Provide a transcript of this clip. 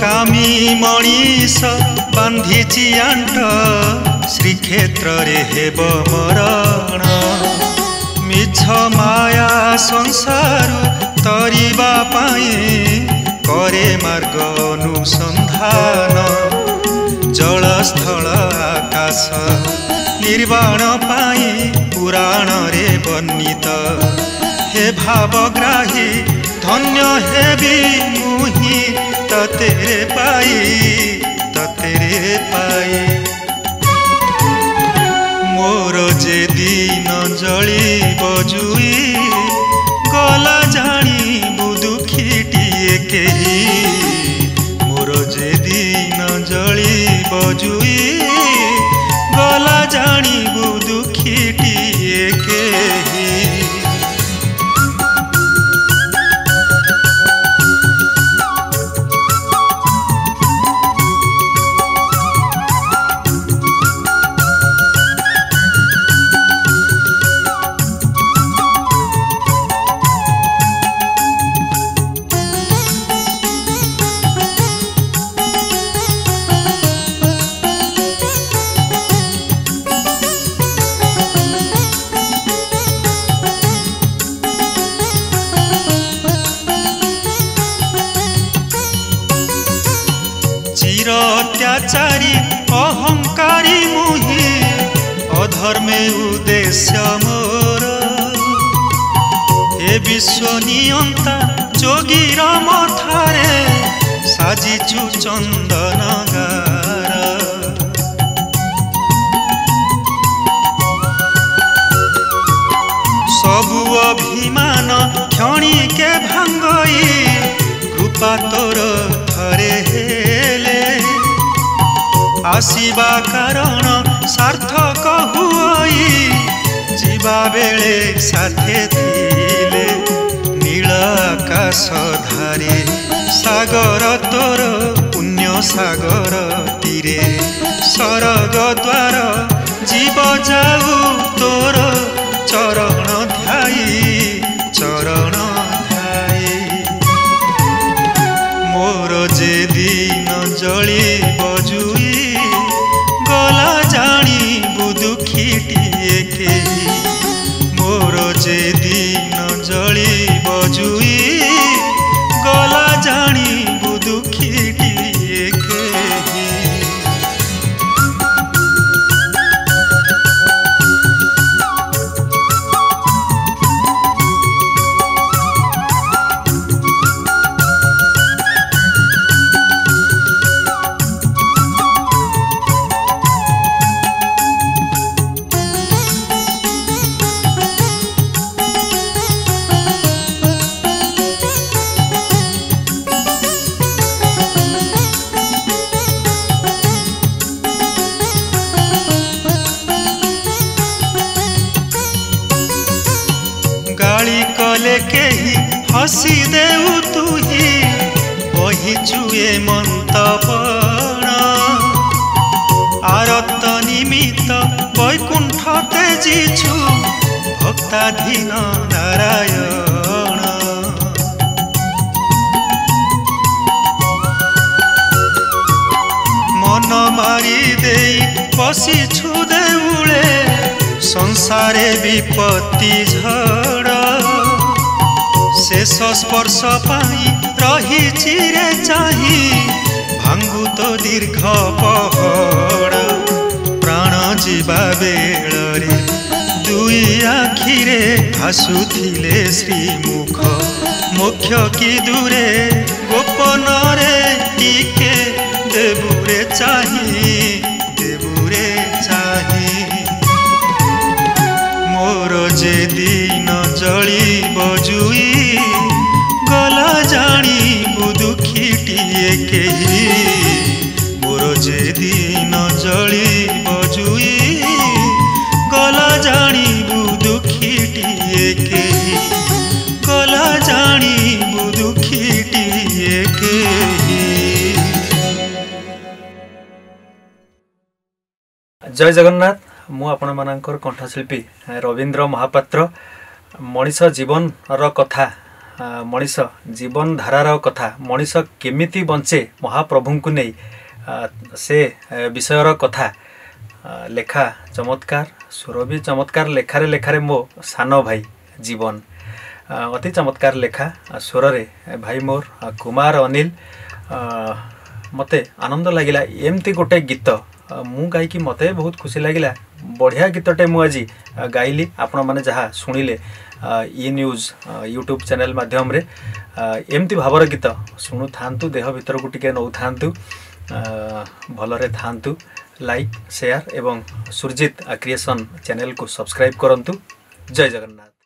कामी मणिष बांधिची आंट श्रीक्षेत्र रे हेब मरण मिछ माया संसार तरिबा पाई करे मार्ग अनुसंधान जल स्थल आकाश निर्वाण पाई पुराण रे वर्णित हे भावग्राही धन्य हेबी मुहि ततेरे पाई मोर जे दिन जली बजुई गला जानी दुखीटिए केही मोर जे दिन जली बजुई गला जानी दुखीटिए केही अत्याचारी अहंकारी मुहि अधर्मे उद्देश्य मोर हे विश्व नियंता जोगीर मथारे साजिछु चंदन गार सबु अभिमान क्षणिके भांगई कृपा तोर थरे हेले आसीबा कारण सार्थक हुई जीवा बेले साथे थिले नील आकाश धारे सागर तोर पुण्य सागर तीरे सरग द्वार जीव जाऊ तोर चरण ध्याई मोर जे दिन जली बजुई गला जानी दुखीटिए केही मोर जे दिन जली बजुई गला जानी दुखीटिए केही गाली कले केही हसी देउ तुही बही चुए मंतपण आरत निमित्त वैकुंठ तेजिछु भक्ताधीन नारायण मन मारी देई बसिछु देउले संसारे विपत्ति झड़ शेष स्पर्श पाई रही चिरे चाही भांगु तो दीर्घ पहड़ प्राण जीवा बेलरे दुई आखिरे भासुथिले श्रीमुख मुख्य कि दूरे गोपन रे टीके देबुरे चाही मोर जे दिन जली बजुई गला जानी दुखीटिए केही मोर जे दिन जली बजुई गला जानी दुखीटिए केही गला जानी दुखीटिए केही। जय जगन्नाथ मु आपण मानकर कंठशिल्पी रवींद्र महापात्र मनीष जीवन रो कथा मनीष जीवन धारार कथा मनीष केमिति बंचे महाप्रभु को नहीं से विषयर कथा लेखा चमत्कार सुर भी चमत्कार लेखारे लेखारे मो सान भाई जीवन अति चमत्कार लेखा स्वर रे भाई मोर कुमार अनिल मते आनंद लगिला एमती गोटे गीत मु गायकी मते बहुत खुशी लगिला बढ़िया गीतटे मु आज गाइली आपण माने जहाँ शुणिले ई न्यूज यूट्यूब चैनल माध्यम रे एमती भावर गीत शुणु थांतु देह भीतर को टिके नौ थांतु भलरे थांतु लाइक शेयर एवं सुरजित क्रिएशन चैनल को सब्सक्राइब करंतु। जय जगन्नाथ।